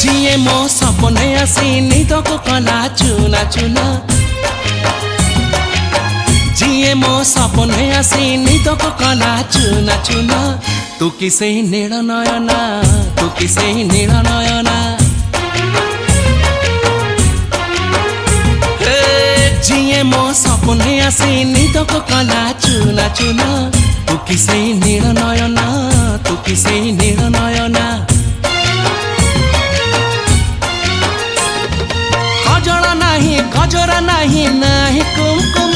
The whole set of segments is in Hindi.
जिए मो सपने आसी निदको कला चुना चुना जिए मो सपने आसी निदको कला चुना चुना तू किसे नील नयना तू किसे नील नयना जिए मो सपने आसी निदको कला चुना चुना तू किसे नील नयना तू किसे नील नयना गजरा नहीं नहीं कुमकुम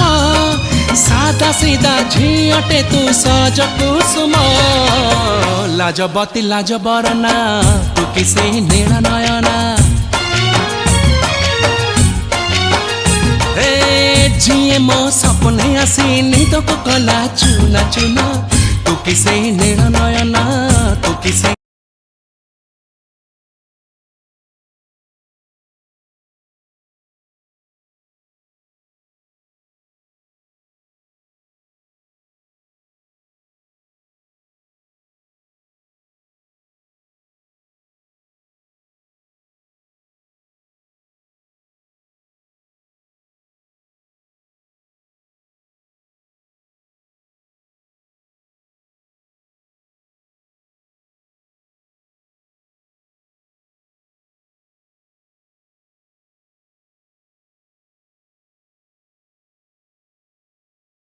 सादा सीधा झियटे तू सज कुसुम लाजबती लाज बरना तू किसे नील नयना जिए मो सपने आसी निदको कला चुना चुना तू किसे नील नयना तू किसे